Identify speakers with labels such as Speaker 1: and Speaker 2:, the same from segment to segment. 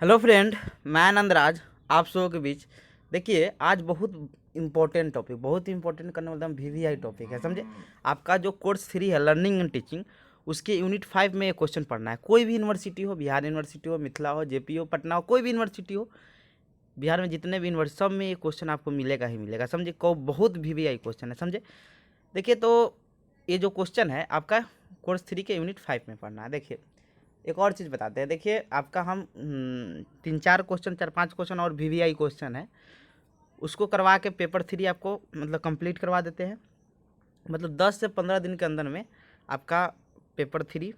Speaker 1: Hello friend, मैं नंदराज आप सबों के बीच। देखिए, आज बहुत इंपॉर्टेंट करने वाला वीवीआई टॉपिक है, समझे। आपका जो कोर्स 3 है लर्निंग एंड टीचिंग, उसके यूनिट 5 में ये क्वेश्चन पढ़ना है। कोई भी यूनिवर्सिटी हो, बिहार यूनिवर्सिटी हो, मिथिला हो, जेपी हो, पटना हो, कोई भी यूनिवर्सिटी हो, बिहार में जितने भी यूनिवर्सिटी सब में ये क्वेश्चन आपको मिलेगा ही मिलेगा, समझे। को बहुत वीवीआई क्वेश्चन है, समझे। देखिए, तो ये जो क्वेश्चन है आपका कोर्स 3 के यूनिट 5 में पढ़ना है। देखिए, एक और चीज़ बताते हैं। देखिए, आपका हम 3-4 क्वेश्चन, 4-5 क्वेश्चन और वीवीआई क्वेश्चन है, उसको करवा के पेपर 3 आपको मतलब कंप्लीट करवा देते हैं। मतलब 10 से 15 दिन के अंदर में आपका पेपर 3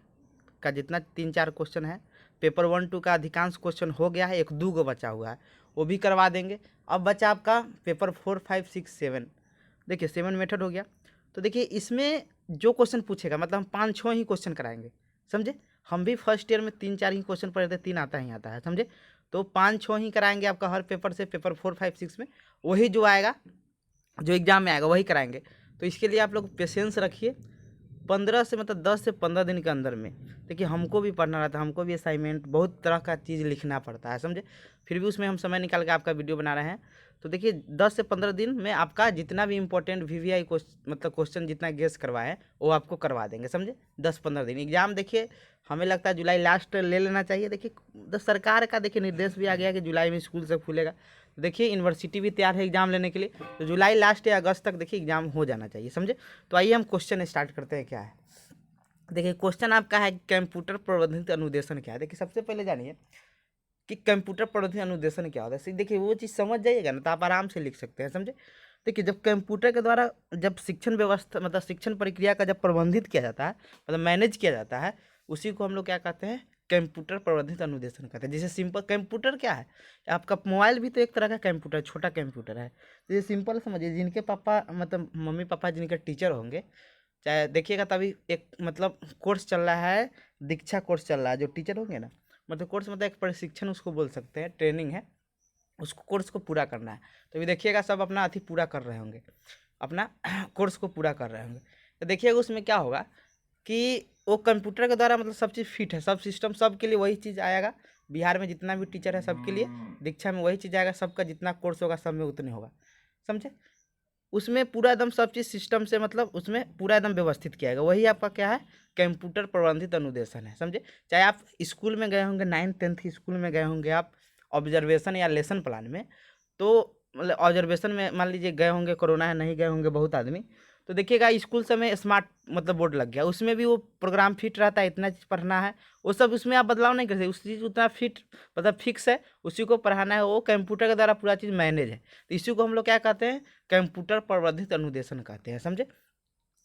Speaker 1: का जितना 3-4 क्वेश्चन है, पेपर 1-2 का अधिकांश क्वेश्चन हो गया है, 1-2 गो बचा हुआ है, वो भी करवा देंगे। अब बचा आपका पेपर 4, 5, 6, 7। देखिए, 7 मेथड हो गया। तो देखिए, इसमें जो क्वेश्चन पूछेगा मतलब हम 5-6 ही क्वेश्चन कराएंगे, समझे। हम भी फर्स्ट ईयर में 3-4 ही क्वेश्चन पढ़े थे, 3 आता ही आता है, समझे। तो 5-6 ही कराएंगे आपका हर पेपर से, पेपर 4, 5, 6 में वही जो आएगा, जो एग्जाम में आएगा वही कराएंगे। तो इसके लिए आप लोग पेशेंस रखिए। 15 से मतलब 10 से 15 दिन के अंदर में, देखिए हमको भी पढ़ना रहता है, हमको भी असाइनमेंट बहुत तरह का चीज़ लिखना पड़ता है, समझे। फिर भी उसमें हम समय निकाल के आपका वीडियो बना रहे हैं। तो देखिए, 10 से 15 दिन में आपका जितना भी इंपॉर्टेंट वीवीआई मतलब क्वेश्चन जितना गेस करवाए हैं वो आपको करवा देंगे, समझे। 10-15 दिन एग्जाम। देखिए, हमें लगता है जुलाई लास्ट ले लेना चाहिए। देखिए, सरकार का देखिए निर्देश भी आ गया कि जुलाई में स्कूल सब खुलेगा। तो देखिए, यूनिवर्सिटी भी तैयार है एग्जाम लेने के लिए, तो जुलाई लास्ट या अगस्त तक देखिए एग्जाम हो जाना चाहिए, समझे। तो आइए हम क्वेश्चन स्टार्ट करते हैं। क्या है, देखिए क्वेश्चन आपका है कंप्यूटर प्रबंधित अनुदेशन क्या है। देखिए, सबसे पहले जानिए कि कंप्यूटर प्रबंधित अनुदेशन क्या होता है। देखिए, वो चीज़ समझ जाइएगा ना तो आप आराम से लिख सकते हैं, समझे। देखिए, जब कंप्यूटर के द्वारा जब शिक्षण व्यवस्था मतलब शिक्षण प्रक्रिया का जब प्रबंधित किया जाता है, मतलब मैनेज किया जाता है, उसी को हम लोग क्या कहते हैं, कंप्यूटर प्रबंधित अनुदेशन कहते हैं। जैसे सिंपल कंप्यूटर क्या है, आपका मोबाइल भी तो एक तरह का कंप्यूटर, छोटा कंप्यूटर है। जैसे सिंपल समझिए, जिनके पापा मतलब मम्मी पापा जिनके टीचर होंगे, चाहे देखिएगा तभी एक मतलब कोर्स चल रहा है, दीक्षा कोर्स चल रहा है, जो टीचर होंगे ना, मतलब कोर्स मतलब एक प्रशिक्षण उसको बोल सकते हैं, ट्रेनिंग है, उसको कोर्स को पूरा करना है। तो अभी देखिएगा सब अपना अथी पूरा कर रहे होंगे, अपना कोर्स को पूरा कर रहे होंगे। तो देखिएगा उसमें क्या होगा कि वो कंप्यूटर के द्वारा मतलब सब चीज़ फिट है, सब सिस्टम सबके लिए वही चीज़ आएगा। बिहार में जितना भी टीचर है सबके लिए, दीक्षा में वही चीज़ आएगा, सबका जितना कोर्स होगा सब में उतने होगा, समझे। उसमें पूरा एकदम सब चीज़ सिस्टम से मतलब उसमें पूरा एकदम व्यवस्थित किया गया, वही आपका क्या है, कंप्यूटर प्रबंधित अनुदेशन है, समझे। चाहे आप स्कूल में गए होंगे, 9th-10th स्कूल में गए होंगे आप ऑब्जर्वेशन या लेसन प्लान में, तो मतलब ऑब्जर्वेशन में मान लीजिए गए होंगे, कोरोना है नहीं गए होंगे बहुत आदमी, तो देखिएगा स्कूल समय स्मार्ट मतलब बोर्ड लग गया, उसमें भी वो प्रोग्राम फिट रहता है, इतना चीज़ पढ़ना है, वो सब उसमें आप बदलाव नहीं कर सकते, उस चीज़ उतना फिट मतलब फिक्स है, उसी को पढ़ाना है, वो कंप्यूटर के द्वारा पूरा चीज़ मैनेज है। तो इसी को हम लोग क्या कहते हैं, कंप्यूटर प्रवर्धित अनुदेशन कहते हैं, समझे।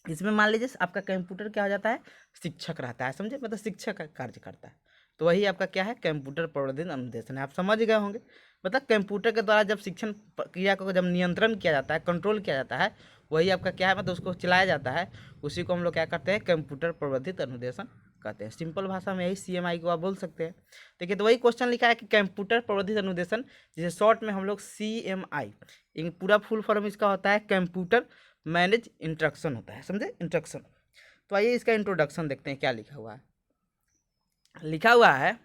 Speaker 1: इसमें मान लीजिए आपका कंप्यूटर क्या हो जाता है, शिक्षक रहता है, समझे, मतलब शिक्षक का कार्य करता है। तो वही आपका क्या है, कंप्यूटर प्रवर्धित अनुदेशन है, आप समझ गए होंगे। मतलब कंप्यूटर के द्वारा जब शिक्षण प्रक्रिया को जब नियंत्रण किया जाता है, कंट्रोल किया जाता है, वही आपका क्या है, मतलब उसको चलाया जाता है, उसी को हम लोग क्या करते हैं, कंप्यूटर प्रवर्धित अनुदेशन कहते हैं। सिंपल भाषा में यही सीएमआई को आप बोल सकते हैं। देखिए, तो वही क्वेश्चन लिखा है कि कंप्यूटर प्रवर्धित अनुदेशन, जिसे शॉर्ट में हम लोग सीएमआई, पूरा फुल फॉर्म इसका होता है कंप्यूटर मैनेज इंस्ट्रक्शन होता है, समझे, इंस्ट्रक्शन। तो आइए इसका इंट्रोडक्शन देखते हैं क्या लिखा हुआ है। लिखा हुआ है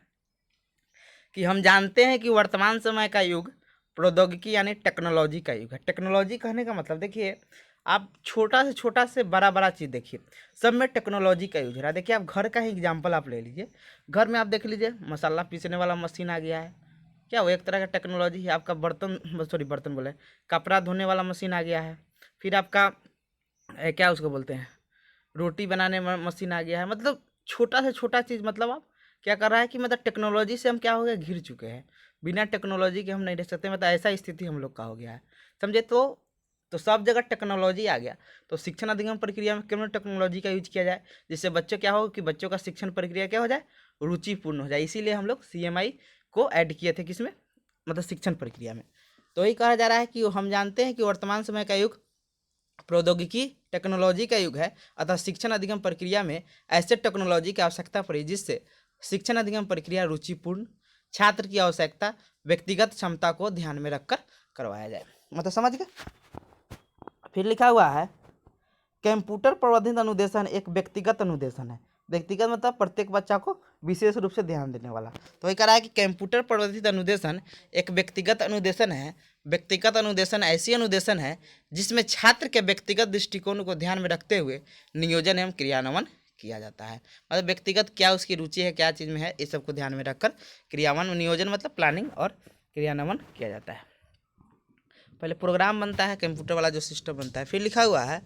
Speaker 1: कि हम जानते हैं कि वर्तमान समय का युग प्रौद्योगिकी यानी टेक्नोलॉजी का युग है। टेक्नोलॉजी कहने का मतलब देखिए, आप छोटा से बड़ा बड़ा चीज़ देखिए, सब में टेक्नोलॉजी का यूज हो रहा है। देखिए, आप घर का ही एग्जाम्पल आप ले लीजिए, घर में आप देख लीजिए मसाला पीसने वाला मशीन आ गया है, क्या वो एक तरह का टेक्नोलॉजी है। आपका बर्तन सॉरी बर्तन बोले, कपड़ा धोने वाला मशीन आ गया है। फिर आपका क्या उसको बोलते हैं, रोटी बनाने में मशीन आ गया है। मतलब छोटा से छोटा चीज़, मतलब आप क्या कर रहा है कि मतलब टेक्नोलॉजी से हम क्या हो गए, घिर चुके हैं। बिना टेक्नोलॉजी के हम नहीं रह सकते, मतलब ऐसा स्थिति हम लोग का हो गया है, समझे। तो सब जगह टेक्नोलॉजी आ गया। तो शिक्षण अधिगम प्रक्रिया में क्यों टेक्नोलॉजी का यूज किया जाए, जिससे बच्चे क्या हो कि बच्चों का शिक्षण प्रक्रिया क्या हो जाए, रुचिपूर्ण हो जाए। इसीलिए हम लोग सीएमआई को ऐड किए थे, किसमें, मतलब शिक्षण प्रक्रिया में। तो यही कहा जा रहा है कि हम जानते हैं कि वर्तमान समय का युग प्रौद्योगिकी टेक्नोलॉजी का युग है, अतः शिक्षण अधिगम प्रक्रिया में ऐसे टेक्नोलॉजी की आवश्यकता पड़ी जिससे शिक्षण अधिगम प्रक्रिया रुचिपूर्ण, छात्र की आवश्यकता, व्यक्तिगत क्षमता को ध्यान में रखकर करवाया जाए। मतलब समझ गए। फिर लिखा हुआ है कंप्यूटर प्रबंधित अनुदेशन एक व्यक्तिगत अनुदेशन है। व्यक्तिगत मतलब प्रत्येक बच्चा को विशेष रूप से ध्यान देने वाला। तो वही कह रहा है कि कंप्यूटर प्रवर्धित अनुदेशन एक व्यक्तिगत अनुदेशन है। व्यक्तिगत अनुदेशन ऐसी अनुदेशन है जिसमें छात्र के व्यक्तिगत दृष्टिकोण को ध्यान में रखते हुए नियोजन एवं क्रियान्वयन किया जाता है। मतलब व्यक्तिगत क्या उसकी रुचि है, क्या चीज़ में है, इस सबको ध्यान में रखकर क्रियान्वयन, नियोजन मतलब प्लानिंग और क्रियान्वयन किया जाता है। पहले प्रोग्राम बनता है, कंप्यूटर वाला जो सिस्टम बनता है। फिर लिखा हुआ है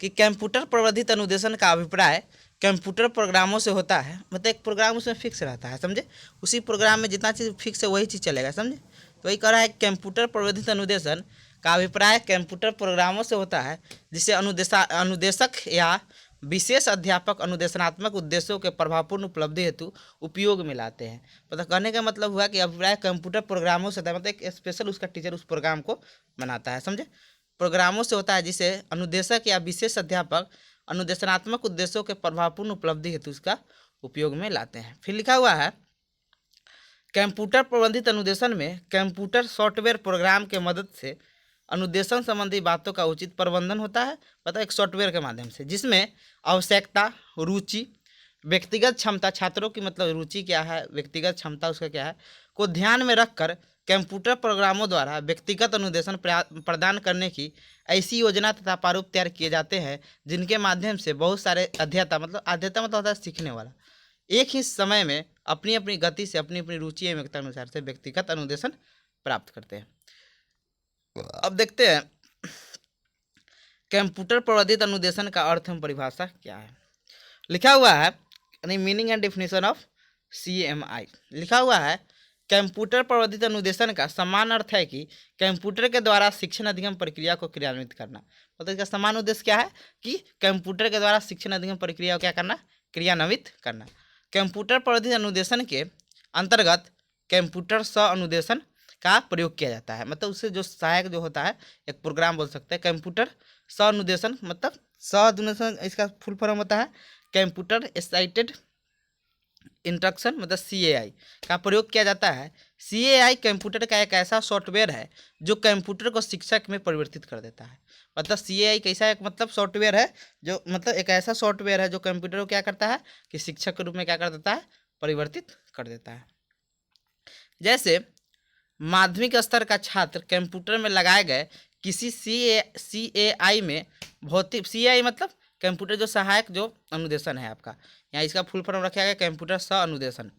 Speaker 1: कि कंप्यूटर प्रवर्धित अनुदेशन का अभिप्राय कंप्यूटर प्रोग्रामों से होता है। मतलब एक प्रोग्राम उसमें फिक्स रहता है, समझे, उसी प्रोग्राम में जितना चीज़ फिक्स है वही चीज़ चलेगा, समझे। तो वही कह रहा है कंप्यूटर प्रवर्धित अनुदेशन का अभिप्राय कंप्यूटर प्रोग्रामों से होता है जिसे अनुदेशक या विशेष अध्यापक अनुदेशनात्मक उद्देश्यों के प्रभावपूर्ण उपलब्धि हेतु उपयोग में लाते हैं। मतलब कहने का मतलब हुआ कि अभिप्राय कंप्यूटर प्रोग्रामों से होता है, मतलब एक स्पेशल उसका टीचर उस प्रोग्राम को बनाता है, समझे। प्रोग्रामों से होता है जिसे अनुदेशक या विशेष अध्यापक अनुदेशनात्मक उद्देश्यों के प्रभावपूर्ण उपलब्धि हेतु इसका उपयोग में लाते हैं। फिर लिखा हुआ है कंप्यूटर प्रबंधित अनुदेशन में कंप्यूटर सॉफ्टवेयर प्रोग्राम के मदद से अनुदेशन संबंधी बातों का उचित प्रबंधन होता है। मतलब एक सॉफ्टवेयर के माध्यम से जिसमें आवश्यकता, रुचि, व्यक्तिगत क्षमता, छात्रों की मतलब रुचि क्या है, व्यक्तिगत क्षमता उसका क्या है, को ध्यान में रखकर कंप्यूटर प्रोग्रामों द्वारा व्यक्तिगत अनुदेशन प्रदान करने की ऐसी योजना तथा प्रारूप तैयार किए जाते हैं जिनके माध्यम से बहुत सारे अध्येता मतलब होता है सीखने वाला, एक ही समय में अपनी अपनी गति से अपनी अपनी रुचि एवं योग्यता अनुसार से व्यक्तिगत अनुदेशन प्राप्त करते हैं। अब देखते हैं कंप्यूटर प्रवर्धित अनुदेशन का अर्थ एवं परिभाषा क्या है। लिखा हुआ है यानी meaning and definition of CMI। लिखा हुआ है कंप्यूटर प्रवर्धित अनुदेशन का समान अर्थ है कि कंप्यूटर के द्वारा शिक्षण अधिगम प्रक्रिया को क्रियान्वित करना। मतलब इसका समान उद्देश्य क्या है कि कंप्यूटर के द्वारा शिक्षण अधिगम प्रक्रिया को क्या करना, क्रियान्वित करना। कंप्यूटर प्रवर्धित अनुदेशन के अंतर्गत कंप्यूटर सह अनुदेशन का प्रयोग किया जाता है। मतलब उससे जो सहायक जो होता है, एक प्रोग्राम बोल सकते हैं। कंप्यूटर सह अनुदेशन मतलब सह अनुदेशन इसका फुल फॉर्म होता है कंप्यूटर असिस्टेड इंस्ट्रक्शन, मतलब CAI का प्रयोग किया जाता है। CAI कंप्यूटर का एक ऐसा सॉफ्टवेयर है जो कंप्यूटर को शिक्षक में परिवर्तित कर देता है। मतलब CAI कैसा एक मतलब सॉफ्टवेयर है जो मतलब एक ऐसा सॉफ्टवेयर है जो कंप्यूटर को क्या करता है कि शिक्षक के रूप में क्या कर देता है, परिवर्तित कर देता है। जैसे माध्यमिक स्तर का छात्र कंप्यूटर में लगाए गए किसी CAI में भौतिक, CAI मतलब कंप्यूटर जो सहायक जो अनुदेशन है आपका, यहाँ इसका फुल फॉर्म रखा गया कंप्यूटर सह अनुदेशन।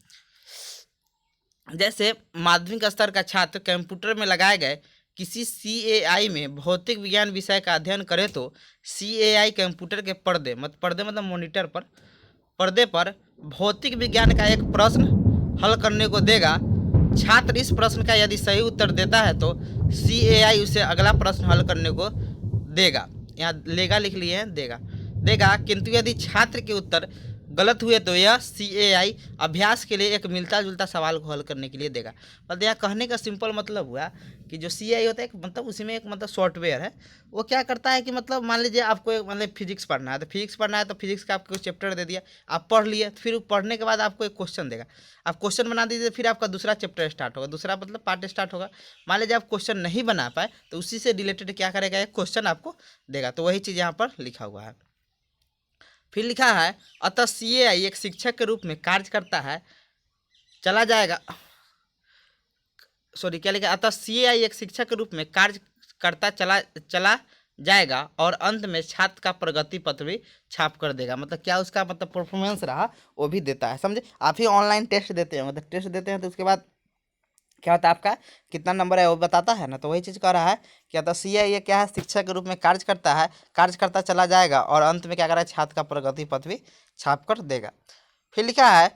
Speaker 1: जैसे माध्यमिक स्तर का छात्र कंप्यूटर में लगाए गए किसी CAI में भौतिक विज्ञान विषय का अध्ययन करे तो CAI कंप्यूटर के पर्दे मतलब मॉनिटर पर पर्दे पर भौतिक विज्ञान का एक प्रश्न हल करने को देगा। छात्र इस प्रश्न का यदि सही उत्तर देता है तो CAI उसे अगला प्रश्न हल करने को देगा। यहाँ लेगा लिख लिए हैं, देगा। किंतु यदि छात्र के उत्तर गलत हुए तो यह CAI अभ्यास के लिए एक मिलता जुलता सवाल को हल करने के लिए देगा। मतलब यहाँ कहने का सिंपल मतलब हुआ कि जो CAI होता है मतलब उसी में एक मतलब सॉफ्टवेयर है, वो क्या करता है कि मतलब मान लीजिए आपको एक मतलब फिजिक्स पढ़ना है तो फिजिक्स का आपको चैप्टर दे दिया, आप पढ़ लिए, फिर पढ़ने के बाद आपको एक क्वेश्चन देगा, आप क्वेश्चन बना दीजिए, फिर आपका दूसरा चैप्टर स्टार्ट होगा, दूसरा मतलब पार्ट स्टार्ट होगा। मान लीजिए आप क्वेश्चन नहीं बना पाए तो उसी से रिलेटेड क्या करेगा, एक क्वेश्चन आपको देगा। तो वही चीज़ यहाँ पर लिखा हुआ है। फिर लिखा है अतः CAI एक शिक्षक के रूप में कार्य करता है, चला जाएगा, सॉरी क्या लिखा, अतः CAI एक शिक्षक के रूप में कार्य करता चला जाएगा और अंत में छात्र का प्रगति पत्र भी छाप कर देगा। मतलब क्या उसका मतलब परफॉर्मेंस रहा वो भी देता है, समझे। आप ही ऑनलाइन टेस्ट देते हैं, मतलब टेस्ट देते हैं तो उसके बाद क्या होता है आपका कितना नंबर है वो बताता है ना। तो वही चीज़ कह रहा है कि अतः CAI ये क्या है, शिक्षक के रूप में कार्य करता है, कार्य करता चला जाएगा और अंत में क्या करा है, छात्र का प्रगति पत्र भी छाप कर देगा। फिर लिखा है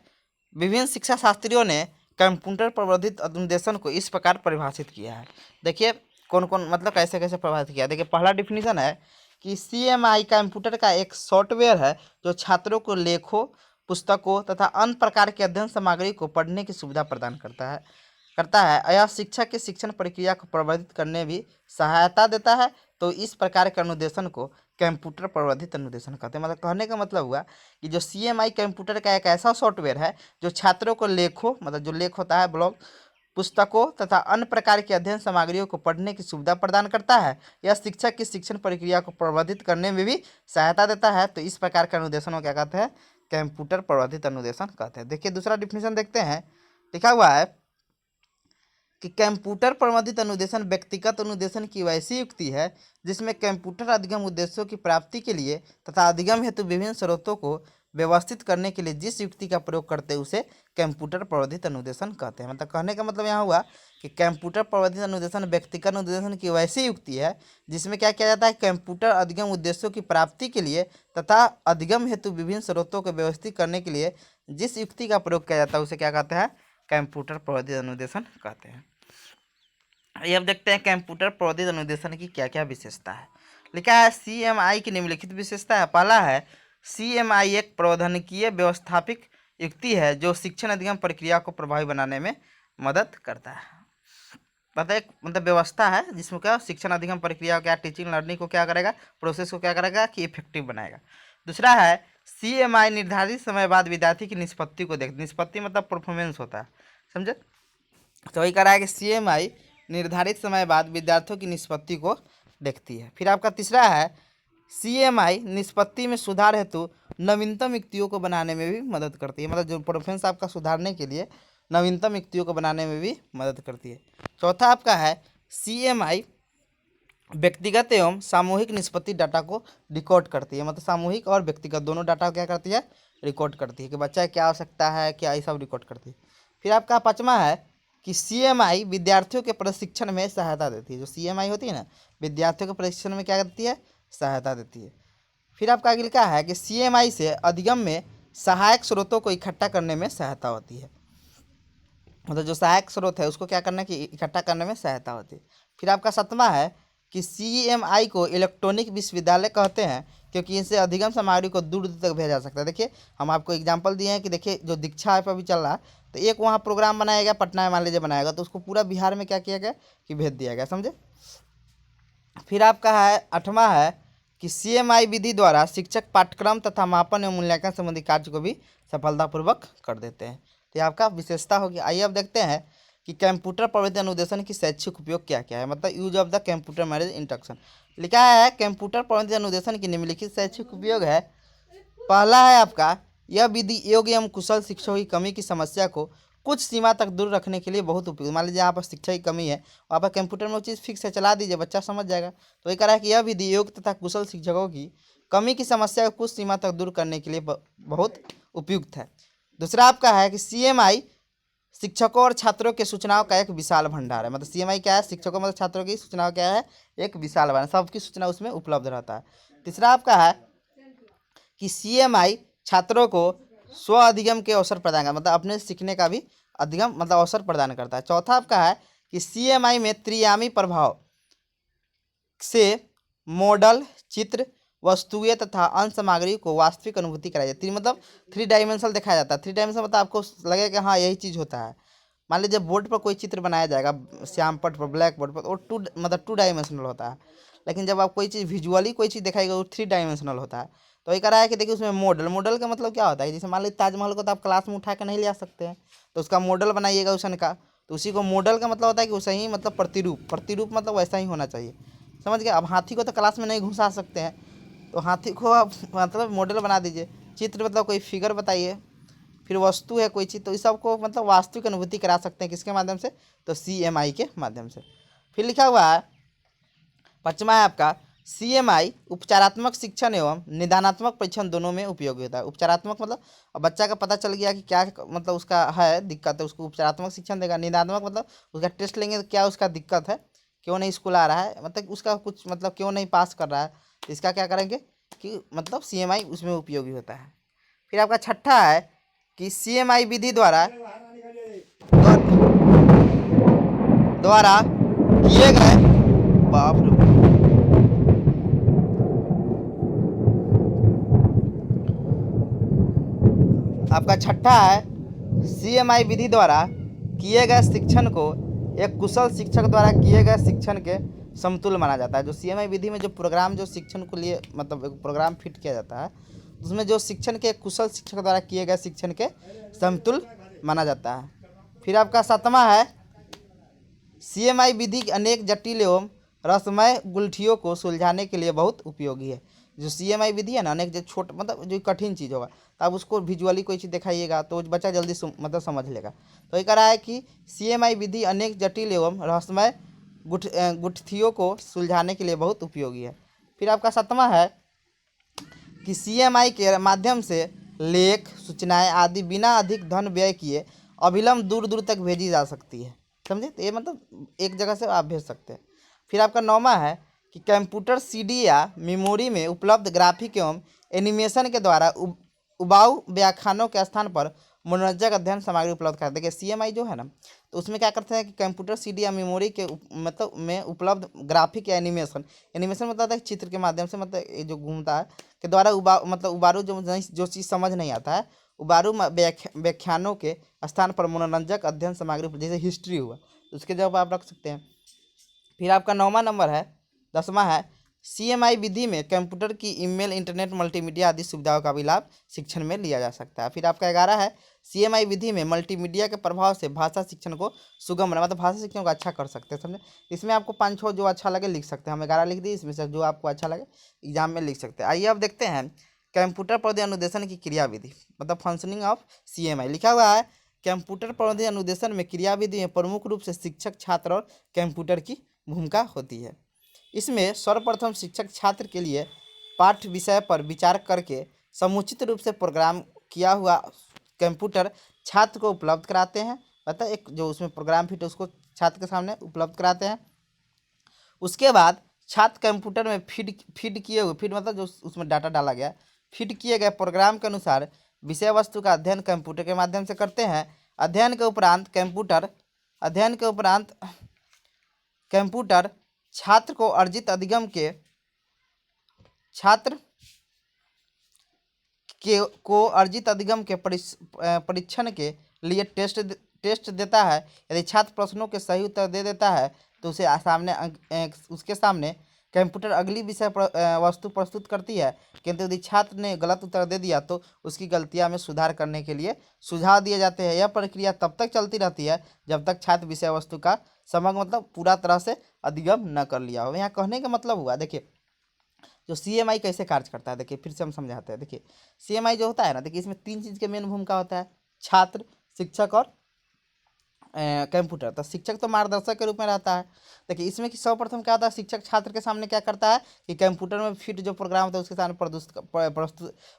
Speaker 1: विभिन्न शिक्षा शास्त्रियों ने कंप्यूटर प्रवर्धित अनुदेशन को इस प्रकार परिभाषित किया है। देखिए कौन कौन मतलब कैसे कैसे प्रभावित किया। देखिए पहला डिफिनीशन है कि CMI कंप्यूटर का एक सॉफ्टवेयर है जो छात्रों को लेखों, पुस्तकों तथा अन्य प्रकार के अध्ययन सामग्री को पढ़ने की सुविधा प्रदान करता है। यह शिक्षक की शिक्षण प्रक्रिया को प्रवर्धित करने भी सहायता देता है। तो इस प्रकार के अनुदेशन को कंप्यूटर प्रवर्धित अनुदेशन कहते हैं। मतलब कहने का मतलब हुआ कि जो CMI कंप्यूटर का एक ऐसा सॉफ्टवेयर है जो छात्रों को लेखों मतलब जो लेख होता है ब्लॉग, पुस्तकों तथा अन्य प्रकार की अध्ययन सामग्रियों को पढ़ने की सुविधा प्रदान करता है। यह शिक्षक की शिक्षण प्रक्रिया को प्रवर्धित करने में भी सहायता देता है। तो इस प्रकार के अनुदेशन को क्या कहते हैं, कंप्यूटर प्रवर्धित अनुदेशन कहते हैं। देखिए दूसरा डिफिनेशन देखते हैं, लिखा हुआ है कि कंप्यूटर प्रवर्धित अनुदेशन व्यक्तिगत अनुदेशन की वैसी युक्ति है जिसमें कंप्यूटर अधिगम उद्देश्यों की प्राप्ति के लिए तथा अधिगम हेतु विभिन्न स्रोतों को व्यवस्थित करने के लिए जिस युक्ति का प्रयोग करते हैं उसे कंप्यूटर प्रवर्धित अनुदेशन कहते हैं। मतलब कहने का मतलब यहाँ हुआ कि कंप्यूटर प्रवर्धित अनुदेशन व्यक्तिगत अनुदेशन की वैसी युक्ति है जिसमें क्या किया जाता है, कंप्यूटर अधिगम उद्देश्यों की प्राप्ति के लिए तथा अधिगम हेतु विभिन्न स्रोतों को व्यवस्थित करने के लिए जिस युक्ति का प्रयोग किया जाता है उसे क्या कहते हैं, कंप्यूटर प्रवर्धित अनुदेशन कहते हैं। ये अब देखते हैं कंप्यूटर प्रवर्धित अनुदेशन की क्या क्या विशेषता है। लिखा है CMI की निम्नलिखित विशेषता है। पहला है CMI एक प्रबंधकीय व्यवस्थापिक युक्ति है जो शिक्षण अधिगम प्रक्रिया को प्रभावी बनाने में मदद करता है। मतलब एक मतलब व्यवस्था है जिसमें क्या शिक्षण अधिगम प्रक्रिया क्या टीचिंग लर्निंग को क्या करेगा, प्रोसेस को क्या करेगा कि इफेक्टिव बनाएगा। दूसरा है CMI निर्धारित समय बाद विद्यार्थी की निष्पत्ति को देख, निष्पत्ति मतलब परफॉर्मेंस होता है, समझे। तो वही कह रहा है कि CMI निर्धारित समय बाद विद्यार्थियों की निष्पत्ति को देखती है। फिर आपका तीसरा है CMI निष्पत्ति में सुधार हेतु नवीनतम युक्तियों को बनाने में भी मदद करती है। मतलब जो परफॉर्मेंस आपका सुधारने के लिए नवीनतम युक्तियों को बनाने में भी मदद करती है। चौथा आपका है CMI व्यक्तिगत एवं सामूहिक निष्पत्ति डाटा को रिकॉर्ड करती है। मतलब सामूहिक और व्यक्तिगत दोनों डाटा को क्या करती है, रिकॉर्ड करती है कि बच्चा क्या आवश्यकता है, क्या ये सब रिकॉर्ड करती है। फिर आपका पाँचवा है कि CMI विद्यार्थियों के प्रशिक्षण में सहायता देती है। जो CMI होती है ना, विद्यार्थियों के प्रशिक्षण में क्या करती है, सहायता देती है। फिर आपका आगे लिखा है कि CMI से अधिगम में सहायक स्रोतों को इकट्ठा करने में सहायता होती है। मतलब जो सहायक स्रोत है उसको क्या करना कि इकट्ठा करने में सहायता होती है। फिर आपका सातवां है कि CMI को इलेक्ट्रॉनिक विश्वविद्यालय कहते हैं क्योंकि इनसे अधिगम सामग्री को दूर दूर तक भेजा जा सकता है। देखिए हम आपको एग्जांपल दिए हैं कि देखिए जो दीक्षा ऐप अभी चल रहा है, तो एक वहाँ प्रोग्राम बनाया गया, पटना में मान लीजिए बनाएगा, तो उसको पूरा बिहार में क्या किया गया कि भेज दिया गया, समझे। फिर आपका है आठवां है कि CMI विधि द्वारा शिक्षक पाठ्यक्रम तथा मापन एवं मूल्यांकन संबंधी कार्य को भी सफलतापूर्वक कर देते हैं। तो ये आपका विशेषता होगी। आइए अब देखते हैं कि कंप्यूटर प्रवर्धित अनुदेशन की शैक्षिक उपयोग क्या क्या है। मतलब use of the computer manage instruction लिखा है कंप्यूटर प्रवर्धित अनुदेशन की निम्नलिखित शैक्षिक उपयोग है। पहला है आपका यह विधि योग्य एवं कुशल शिक्षकों की कमी की समस्या को कुछ सीमा तक दूर रखने के लिए बहुत उपयोगी। मान लीजिए यहाँ पर शिक्षा की कमी है, वहाँ पर कंप्यूटर में वो चीज़ फिक्स है, चला दीजिए, बच्चा समझ जाएगा। तो ये कह रहा है कि यह विधि योग्य तथा कुशल शिक्षकों की कमी की समस्या को कुछ सीमा तक दूर करने के लिए बहुत उपयुक्त है। दूसरा आपका है कि CMI शिक्षकों और छात्रों के सूचनाओं का एक विशाल भंडार है। मतलब CMI क्या है, शिक्षकों मतलब छात्रों की सूचनाओं क्या है, एक विशाल भंडार, सबकी सूचना उसमें उपलब्ध रहता है। तीसरा आपका है कि CMI छात्रों को स्व अधिगम के अवसर प्रदान करता, मतलब अपने सीखने का भी अधिगम मतलब अवसर प्रदान करता है। चौथा आपका है कि CMI में त्रिआयामी प्रभाव से मॉडल, चित्र, वस्तुएं तथा अन्य सामग्री को वास्तविक अनुभूति कराई जाती है। मतलब 3 डायमेंशनल दिखाया जाता है। 3 डायमेंशनल मतलब आपको लगेगा हाँ यही चीज़ होता है। मान लीजिए बोर्ड पर कोई चित्र बनाया जाएगा, श्याम पट पर, ब्लैक बोर्ड पर, वो मतलब 2 डायमेंशनल होता है। लेकिन जब आप कोई चीज़ विजुअली कोई चीज़ दिखाएगा वो 3 डायमेंशनल होता है। तो ये कह रहा है कि देखिए उसमें मॉडल का मतलब क्या होता है, जैसे मान लीजिए ताजमहल को तो आप क्लास में उठा कर नहीं ले आ सकते हैं, तो उसका मॉडल बनाइएगा उसन का, तो उसी को मॉडल का मतलब होता है कि वैसा ही मतलब प्रतिरूप मतलब वैसा ही होना चाहिए, समझ गए। अब हाथी को तो क्लास में नहीं घुसा सकते हैं, तो हाथी को आप मतलब मॉडल बना दीजिए। चित्र मतलब कोई फिगर बताइए, फिर वस्तु है कोई चीज़, तो इस सबको मतलब वास्तविक अनुभूति करा सकते हैं किसके माध्यम से, तो CMI के माध्यम से। फिर लिखा हुआ है पाँचवा है आपका CMI उपचारात्मक शिक्षण एवं निदानात्मक परीक्षण दोनों में उपयोगी होता है। उपचारात्मक मतलब अब बच्चा का पता चल गया कि क्या मतलब उसका है दिक्कत है, उसको उपचारात्मक शिक्षण देगा। निदानात्मक मतलब उसका टेस्ट लेंगे तो क्या उसका दिक्कत है, क्यों नहीं स्कूल आ रहा है, मतलब उसका कुछ मतलब क्यों नहीं पास कर रहा है, इसका क्या करेंगे कि मतलब CMI उसमें उपयोगी होता है। फिर आपका छठा है कि CMI विधि द्वारा किए गए बाप रे आपका छठा है CMI विधि द्वारा किए गए शिक्षण को एक कुशल शिक्षक द्वारा किए गए शिक्षण के समतुल्य माना जाता है। जो CMI विधि में जो प्रोग्राम जो शिक्षण को लिए मतलब एक प्रोग्राम फिट किया जाता है, उसमें जो शिक्षण के कुशल शिक्षक द्वारा किए गए शिक्षण के समतुल्य माना जाता है। फिर आपका सातवां है CMI विधि अनेक जटिल एवं रसमय गुलठियों को सुलझाने के लिए बहुत उपयोगी है। जो CMI विधि है ना, अनेक जो छोट मतलब जो कठिन चीज़ होगा तो आप उसको विजुअली कोई चीज़ दिखाइएगा तो बच्चा जल्दी मतलब समझ लेगा। तो ये कह रहा है कि CMI विधि अनेक जटिल एवं रहस्यमय गुत्थियों को सुलझाने के लिए बहुत उपयोगी है। फिर आपका 7वां है कि CMI के माध्यम से लेख, सूचनाएं आदि बिना अधिक धन व्यय किए अविलंब दूर दूर तक भेजी जा सकती है। समझे? तो ये मतलब एक जगह से आप भेज सकते हैं। फिर आपका 9वां है कि कंप्यूटर CD या मेमोरी में उपलब्ध ग्राफिक एवं एनिमेशन के द्वारा उबाऊ व्याख्यानों के स्थान पर मनोरंजक अध्ययन सामग्री उपलब्ध कराते हैं। देखिए CMI जो है ना, तो उसमें क्या करते हैं कि कंप्यूटर CD या मेमोरी के मतलब में उपलब्ध ग्राफिक या एनिमेशन मतलब है चित्र के माध्यम से, मतलब ये जो घूमता है के द्वारा उबारू जो चीज़ समझ नहीं आता है, उबारू व्याख्यानों के स्थान पर मनोरंजक अध्ययन सामग्री, जैसे हिस्ट्री हुआ उसके जवाब आप रख सकते हैं। फिर आपका 9वां नंबर है, 10वां है CMI विधि में कंप्यूटर की ईमेल, इंटरनेट, मल्टीमीडिया आदि सुविधाओं का भी लाभ शिक्षण में लिया जा सकता है। फिर आपका 11 है CMI विधि में मल्टीमीडिया के प्रभाव से भाषा शिक्षण को सुगम बना, मतलब भाषा शिक्षण को अच्छा कर सकते हैं। समझे? इसमें आपको 5-6 जो अच्छा लगे लिख सकते हैं, हम 11 लिख दिए, इसमें से जो आपको अच्छा लगे एग्जाम में लिख सकते हैं। आइए अब देखते हैं कंप्यूटर प्रौद्योगिकी अनुदेशन की क्रियाविधि, मतलब फंक्शनिंग ऑफ CMI। लिखा हुआ है कंप्यूटर प्रौद्योगिकी अनुदेशन में क्रियाविधि में प्रमुख रूप से शिक्षक, छात्र और कंप्यूटर की भूमिका होती है। इसमें सर्वप्रथम शिक्षक छात्र के लिए पाठ्य विषय पर विचार करके समुचित रूप से प्रोग्राम किया हुआ कंप्यूटर छात्र को उपलब्ध कराते हैं, मतलब एक जो उसमें प्रोग्राम फिट है उसको छात्र के सामने उपलब्ध कराते हैं। उसके बाद छात्र कंप्यूटर में फीड किए हुए, फीड मतलब जो उसमें डाटा डाला गया, फीड किए गए प्रोग्राम के अनुसार विषय वस्तु का अध्ययन कंप्यूटर के माध्यम से करते हैं। अध्ययन के उपरांत कंप्यूटर छात्र को अर्जित अधिगम के परीक्षण के लिए टेस्ट देता है। यदि छात्र प्रश्नों के सही उत्तर दे देता है तो उसके सामने कंप्यूटर अगली विषय वस्तु प्रस्तुत करती है, किंतु यदि छात्र ने गलत उत्तर दे दिया तो उसकी गलतियां में सुधार करने के लिए सुझाव दिए जाते हैं। यह प्रक्रिया तब तक चलती रहती है जब तक छात्र विषय वस्तु का समग्र मतलब पूरा तरह से अधिगम न कर लिया हो। यहाँ कहने का मतलब हुआ, देखिए जो CMI कैसे कार्य करता है, देखिए फिर से हम समझाते हैं। देखिए CMI जो होता है ना, देखिए इसमें 3 चीज़ के मेन भूमिका होता है, छात्र, शिक्षक और कंप्यूटर। तो शिक्षक तो मार्गदर्शक के रूप में रहता है। देखिए इसमें कि सर्वप्रथम क्या होता है, शिक्षक छात्र के सामने क्या करता है कि कंप्यूटर में फिट जो प्रोग्राम होता है उसके सामने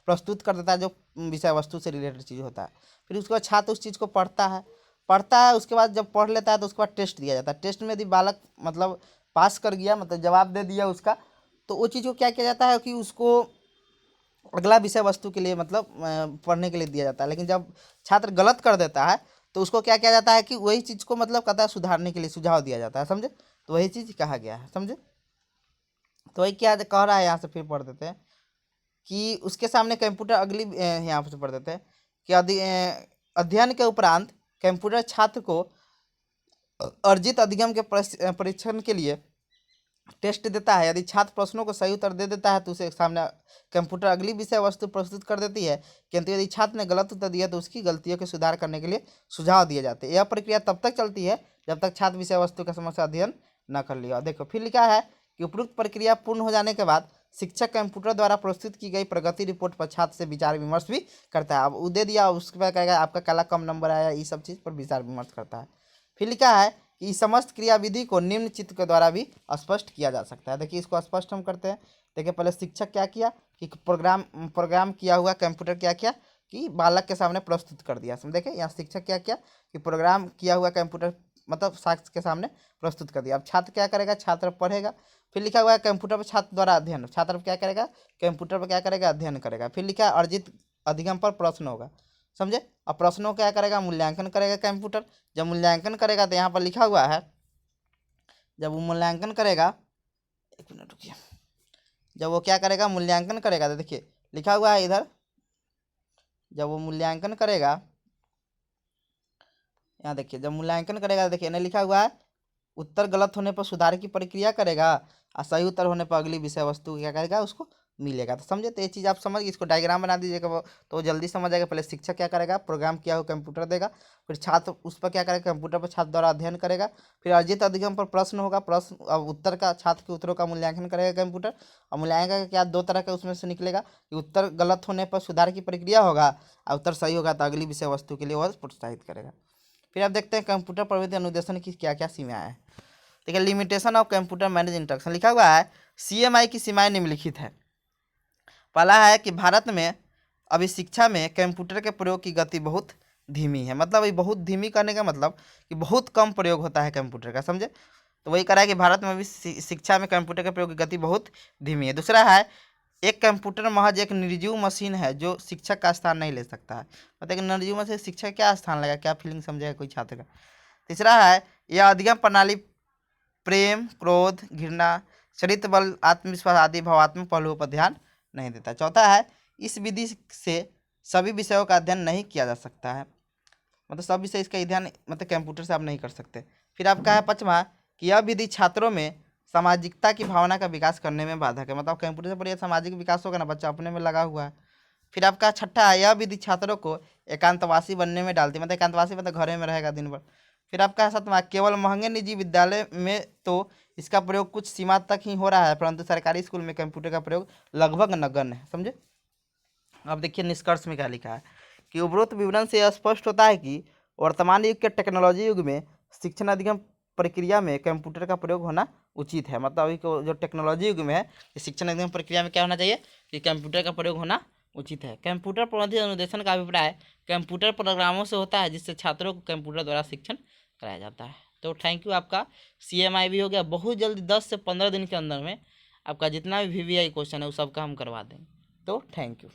Speaker 1: प्रस्तुत कर देता है जो विषय वस्तु से रिलेटेड चीज़ होता है। फिर उसके बाद छात्र उस चीज़ को पढ़ता है, उसके बाद जब पढ़ लेता है तो उसके बाद टेस्ट दिया जाता है। टेस्ट में यदि बालक मतलब पास कर गया, मतलब जवाब दे दिया उसका, तो वो चीज़ को क्या किया जाता है कि उसको अगला विषय वस्तु के लिए मतलब पढ़ने के लिए दिया जाता है। लेकिन जब छात्र गलत कर देता है तो उसको क्या किया जाता है कि वही चीज़ को मतलब कहता है सुधारने के लिए सुझाव दिया जाता है। समझे? तो वही चीज़ कहा गया है। समझे? तो वही क्या कह रहा है, यहाँ से फिर पढ़ देते हैं कि उसके सामने कंप्यूटर यहाँ से पढ़ देते हैं कि अध्ययन के उपरांत कंप्यूटर छात्र को अर्जित अधिगम के परीक्षण के लिए टेस्ट देता है। यदि छात्र प्रश्नों को सही उत्तर दे देता है तो उसे सामने कंप्यूटर अगली विषय वस्तु प्रस्तुत कर देती है, किंतु यदि छात्र ने गलत उत्तर दिया तो उसकी गलतियों के सुधार करने के लिए सुझाव दिए जाते हैं। यह प्रक्रिया तब तक चलती है जब तक छात्र विषय वस्तु का समस्या अध्ययन न कर लिया। देखो फिर लिखा है कि उपयुक्त प्रक्रिया पूर्ण हो जाने के बाद शिक्षक कंप्यूटर द्वारा प्रस्तुत की गई प्रगति रिपोर्ट पर छात्र से विचार विमर्श भी करता है। अब वो दे दिया, उसके बाद कहेगा आपका काला कम नंबर आया, ये सब चीज़ पर विचार विमर्श करता है। फिर लिखा है कि इस समस्त क्रियाविधि को निम्न चित्र के द्वारा भी स्पष्ट किया जा सकता है। देखिए इसको स्पष्ट हम करते हैं। देखिए पहले शिक्षक क्या किया कि प्रोग्राम किया हुआ कंप्यूटर क्या किया कि बालक के सामने प्रस्तुत कर दिया। देखिए यहाँ शिक्षक क्या किया कि प्रोग्राम किया हुआ कंप्यूटर मतलब साक्ष्य के सामने प्रस्तुत कर दिया। अब छात्र क्या करेगा, छात्र पढ़ेगा। फिर लिखा हुआ है कंप्यूटर पर छात्र द्वारा अध्ययन, छात्र क्या करेगा, कंप्यूटर पर क्या करेगा, अध्ययन करेगा। फिर लिखा है अर्जित अधिगम पर प्रश्न होगा। समझे? अब प्रश्नों क्या करेगा, मूल्यांकन करेगा कंप्यूटर। जब मूल्यांकन करेगा तो यहाँ पर लिखा हुआ है, जब वो मूल्यांकन करेगा, एक मिनट रुकिए, जब वो क्या करेगा, मूल्यांकन करेगा, तो देखिए लिखा हुआ है इधर, जब वो मूल्यांकन करेगा, यहाँ देखिए जब मूल्यांकन करेगा देखिए ना लिखा हुआ है उत्तर गलत होने पर सुधार की प्रक्रिया करेगा और सही उत्तर होने पर अगली विषय वस्तु क्या करेगा उसको मिलेगा। तो समझे, तो ये चीज़ आप समझ गए, इसको डायग्राम बना दीजिएगा तो जल्दी समझ आएगा। पहले शिक्षक क्या करेगा, प्रोग्राम किया हो कंप्यूटर देगा, फिर छात्र उस पर क्या करेगा, कंप्यूटर पर छात्र द्वारा अध्ययन करेगा, फिर अर्जित अधिगम पर प्रश्न होगा, प्रश्न अब उत्तर का, छात्र के उत्तरों का मूल्यांकन करेगा कंप्यूटर। और मूल्यांकन का क्या, दो तरह का उसमें से निकलेगा कि उत्तर गलत होने पर सुधार की प्रक्रिया होगा, और उत्तर सही होगा तो अगली विषय वस्तु के लिए वह प्रोत्साहित करेगा। फिर आप देखते हैं कंप्यूटर प्रविधि अनुदेशन की क्या क्या सीमाएं हैं। देखिए, limitation of computer manage instruction लिखा हुआ है, CMI की सीमाएं निम्नलिखित है। पहला है कि भारत में अभी शिक्षा में कंप्यूटर के प्रयोग की गति बहुत धीमी है। मतलब अभी बहुत धीमी करने का मतलब कि बहुत कम प्रयोग होता है कंप्यूटर का, समझे। तो वही करा है कि भारत में अभी शिक्षा में कंप्यूटर के प्रयोग की गति बहुत धीमी है। दूसरा है, एक कंप्यूटर महज एक निर्जीव मशीन है जो शिक्षक का स्थान नहीं ले सकता है। मतलब एक निर्जीव मशीन शिक्षक क्या स्थान लेगा, क्या फीलिंग समझेगा कोई छात्र का। तीसरा है, यह अधिगम प्रणाली प्रेम, क्रोध, घृणा, चरित्र बल, आत्मविश्वास आदि भावात्मक पहलुओं पर ध्यान नहीं देता। चौथा है, इस विधि से सभी विषयों का अध्ययन नहीं किया जा सकता है। मतलब सब विषय इसका अध्ययन मतलब कंप्यूटर से आप नहीं कर सकते। फिर आपका है पाँचवा कि यह विधि छात्रों में सामाजिकता की भावना का विकास करने में बाधक है। मतलब कंप्यूटर से पढ़िए सामाजिक विकास होगा ना, बच्चा अपने में लगा हुआ है। फिर आपका छठा है, यह विधि छात्रों को एकांतवासी बनने में डालती है। मतलब एकांतवासी मतलब घर में रहेगा दिन भर। फिर आपका सातवां, केवल महंगे निजी विद्यालय में तो इसका प्रयोग कुछ सीमा तक ही हो रहा है, परंतु सरकारी स्कूल में कंप्यूटर का प्रयोग लगभग नगण्य है, समझे। अब देखिए निष्कर्ष में क्या लिखा है कि उपरोक्त विवरण से यह स्पष्ट होता है कि वर्तमान युग के टेक्नोलॉजी युग में शिक्षण अधिगम प्रक्रिया में कंप्यूटर का प्रयोग होना उचित है। मतलब अभी को जो टेक्नोलॉजी युग में है, शिक्षण अधिगम प्रक्रिया में क्या होना चाहिए कि कंप्यूटर का प्रयोग होना उचित है। कंप्यूटर प्रबंधित अनुदेशन का अभिप्राय कंप्यूटर प्रोग्रामों से होता है जिससे छात्रों को कंप्यूटर द्वारा शिक्षण कराया जाता है। तो थैंक यू, आपका CMI भी हो गया। बहुत जल्दी 10 से 15 दिन के अंदर में आपका जितना भी VVI क्वेश्चन है वो सबका हम करवा देंगे। तो थैंक यू।